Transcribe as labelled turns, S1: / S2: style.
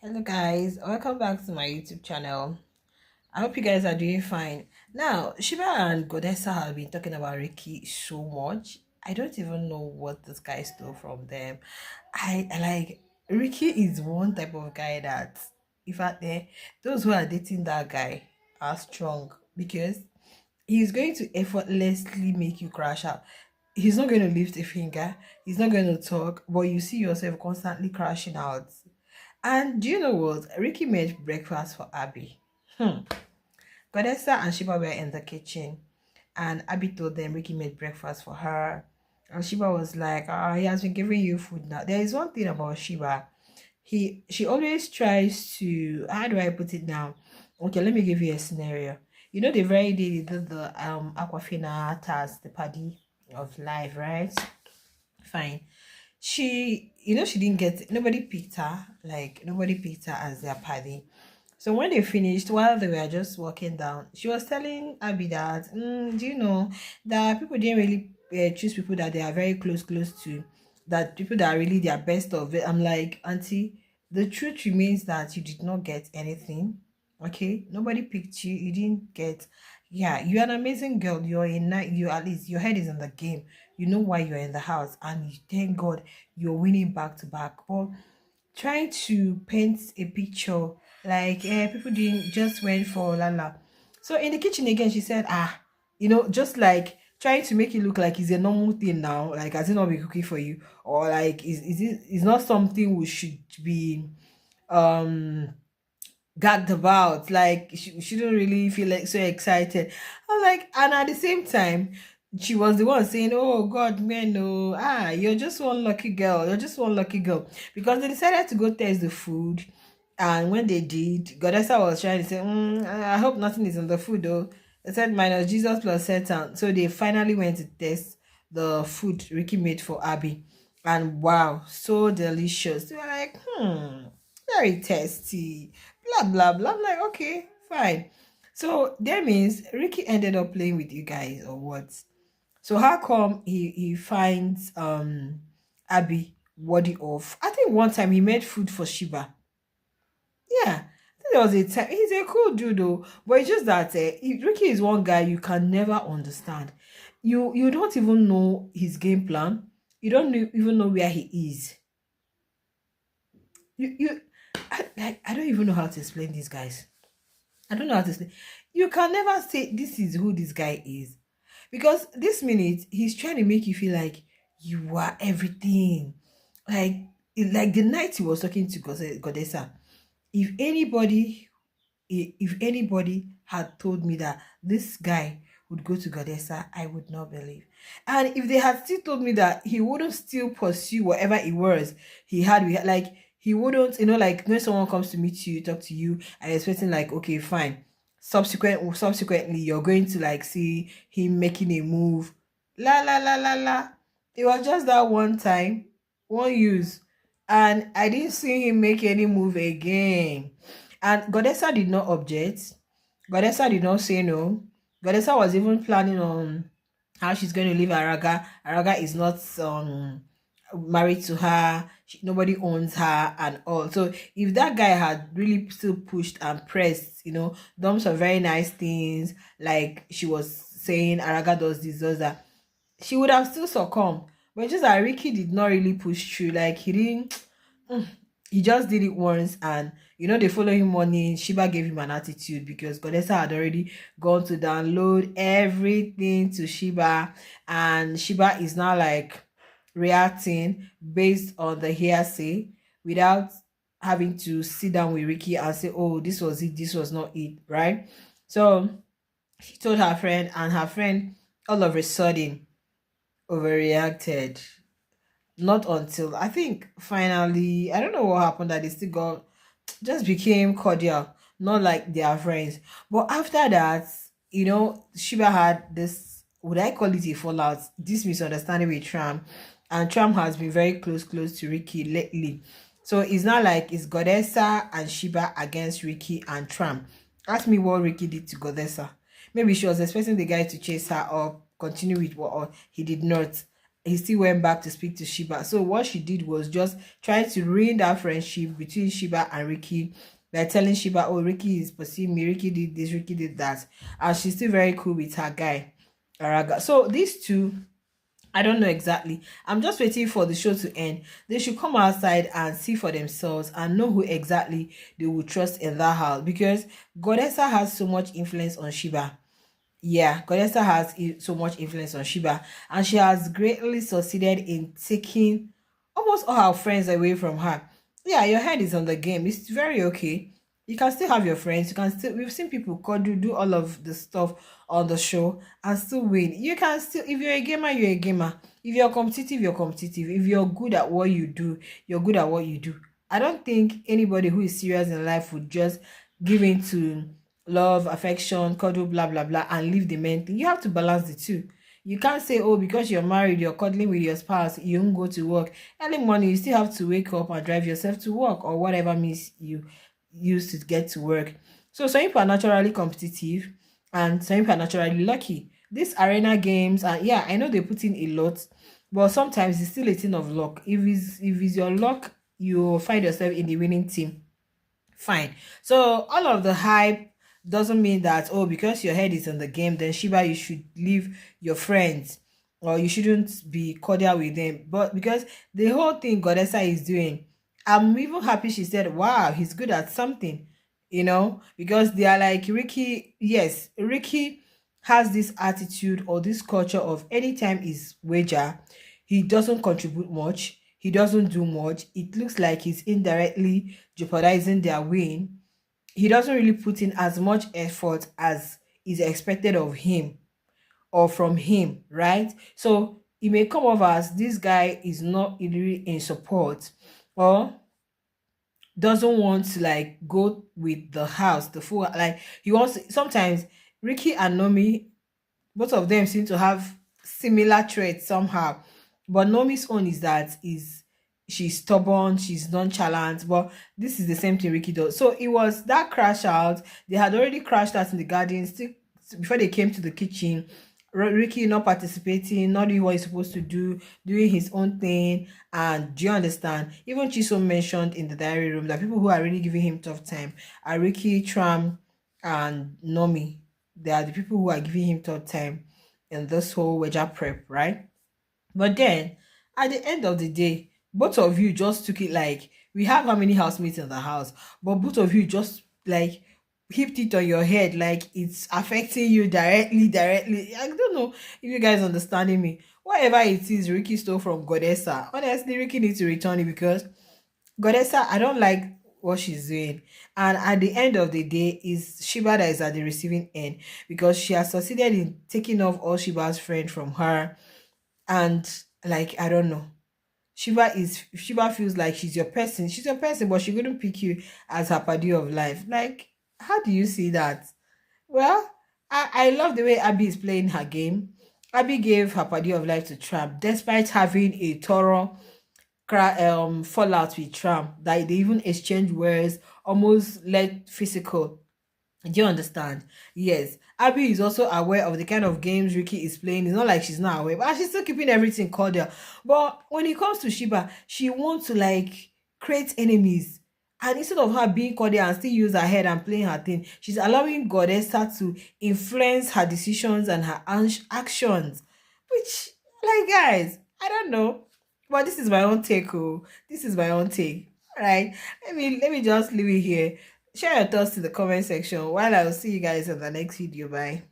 S1: Hello guys, welcome back to my YouTube channel. I hope you guys are doing fine. Now, Sheba and Godessa have been talking about Ricky so much. I don't even know what this guy stole from them. I like Ricky is one type of guy that in fact those who are dating that guy are strong because he's going to effortlessly make you crash out. He's not going to lift a finger, he's not going to talk, but you see yourself constantly crashing out. And do you know what? Ricky made breakfast for Abby. Godessa and Sheba were in the kitchen, and Abby told them Ricky made breakfast for her. And Sheba was like, he has been giving you food now. There is one thing about Sheba. She always tries to, how do I put it now? Okay, let me give you a scenario. You know the very day they did the Aquafina task, the paddy of life, right? Fine. She didn't get, nobody picked her, like nobody picked her as their paddy. So when they finished, while they were just walking down, she was telling Abby that, do you know that people didn't really choose people that they are very close to, that people that are really their best of it. I'm like, Auntie, the truth remains that you did not get anything. Okay, nobody picked you. You didn't get. Yeah, you're an amazing girl. You're a night. You at least your head is in the game. You know why you're in the house, and thank God you're winning back to back. But trying to paint a picture like people didn't just went for Lala. So in the kitchen again, she said, just like trying to make it look like it's a normal thing now, like has it not been cooking for you, or like is it is not something we should be um gagged about, like she don't really feel like so excited. I was like, and at the same time she was the one saying, oh God, man, no, you're just one lucky girl, because they decided to go test the food. And when they did, Godessa was trying to say, I hope nothing is in the food though. They said minus Jesus plus Satan. So they finally went to test the food Ricky made for Abby, and wow, so delicious. They were like, very tasty, blah blah blah. I'm like, okay, fine. So that means Ricky ended up playing with you guys or what? So how come he finds Abby worthy of? I think one time he made food for Shiba. Yeah, I think there was a time. He's a cool dude though, but it's just that Ricky is one guy you can never understand. You don't even know his game plan. You don't even know where he is. You I don't even know how to explain these guys. I don't know how to say. You can never say this is who this guy is. Because this minute he's trying to make you feel like you are everything. Like like the night he was talking to Godessa. If anybody if anybody had told me that this guy would go to Godessa, I would not believe. And if they had still told me that he wouldn't still pursue whatever it was he had, like he wouldn't, like when someone comes to meet you, talk to you, and expecting like, okay, fine. Subsequently, you're going to like see him making a move. La la la la la. It was just that one time, one use, and I didn't see him make any move again. And Godessa did not object. Godessa did not say no. Godessa was even planning on how she's going to leave Araga. Araga is not married to her. Nobody owns her and all. So if that guy had really still pushed and pressed, done some very nice things, like she was saying, Araga does this, does that, she would have still succumbed. But just that Ricky did not really push through. Like he didn't. He just did it once, and the following morning Shiba gave him an attitude because Godessa had already gone to download everything to Shiba, and Shiba is now like reacting based on the hearsay without having to sit down with Ricky and say, oh, this was it, this was not it, right? So she told her friend, and her friend all of a sudden overreacted. Not until I think finally, I don't know what happened, that they still got, just became cordial, not like they are friends. But after that, Shiba had this, would I call it a fallout, this misunderstanding with Tram, and Tram has been very close to Ricky lately. So it's not like it's Godessa and Shiba against Ricky and Tram. Ask me what Ricky did to Godessa. Maybe she was expecting the guy to chase her up, continue with what, or he did not. he still went back to speak to Sheba. So what she did was just try to ruin that friendship between Sheba and Ricky by telling Sheba, oh, Ricky is pursuing me, Ricky did this, Ricky did that. And she's still very cool with her guy, Araga. So these two, I don't know exactly. I'm just waiting for the show to end. They should come outside and see for themselves and know who exactly they will trust in that house, because Godessa has so much influence on Sheba. Yeah, Godessa has so much influence on Sheba, and she has greatly succeeded in taking almost all her friends away from her. Yeah, your head is on the game. It's very okay. You can still have your friends. You can still, we've seen people do all of the stuff on the show and still win. You can still, if you're a gamer, you're a gamer. If you're competitive, you're competitive. If you're good at what you do, you're good at what you do. I don't think anybody who is serious in life would just give in to love, affection, cuddle, blah blah blah, and leave the main thing. You have to balance the two. You can't say, oh, because you're married, you're cuddling with your spouse, you won't go to work. Early morning, you still have to wake up and drive yourself to work, or whatever means you use to get to work. So some people are naturally competitive and some people are naturally lucky. These arena games, and yeah, I know they put in a lot, but sometimes it's still a thing of luck. If it's your luck, you find yourself in the winning team. Fine. So all of the hype doesn't mean that, oh, because your head is in the game, then Shiba, you should leave your friends or you shouldn't be cordial with them. But because the whole thing Godessa is doing, I'm even happy she said, wow, he's good at something, because they are like Ricky. Yes, Ricky has this attitude or this culture of anytime is wager, he doesn't contribute much, he doesn't do much. It looks like he's indirectly jeopardizing their win. He doesn't really put in as much effort as is expected of him or from him, right? So it may come off as this guy is not really in support, or doesn't want to like go with the house, the full, like he wants sometimes. Ricky and Nomi, both of them seem to have similar traits somehow, but Nomi's own is that is she's stubborn, she's nonchalant, but this is the same thing Ricky does. So it was that crash out. They had already crashed out in the garden still before they came to the kitchen. Ricky not participating, not doing what he's supposed to do, doing his own thing. And do you understand? Even Chiso mentioned in the diary room that people who are really giving him tough time are Ricky, Tram, and Nomi. They are the people who are giving him tough time in this whole wedger prep, right? But then at the end of the day, both of you just took it like we have how many housemates in the house, but both of you just like hipped it on your head like it's affecting you directly. I don't know if you guys understanding me. Whatever it is Ricky stole from Godessa, honestly, Ricky needs to return it, because Godessa, I don't like what she's doing. And at the end of the day, is Shiba that is at the receiving end, because she has succeeded in taking off all Shiba's friend from her. And like, I don't know. Shiba feels like she's your person. She's your person, but she wouldn't pick you as her party of life. Like, how do you see that? Well, I love the way Abby is playing her game. Abby gave her party of life to Trump, despite having a thorough fallout with Trump, that they even exchange words, almost like physical. Do you understand? Yes. Abby is also aware of the kind of games Ricky is playing. It's not like she's not aware, but she's still keeping everything cordial. But when it comes to Shiba, she wants to like create enemies. And instead of her being cordial and still use her head and playing her thing, she's allowing Godessa to influence her decisions and her actions. Which, like, guys, I don't know. But this is my own take. Oh, this is my own take. All right. Let me just leave it here. Share your thoughts in the comment section while I'll see you guys in the next video. Bye.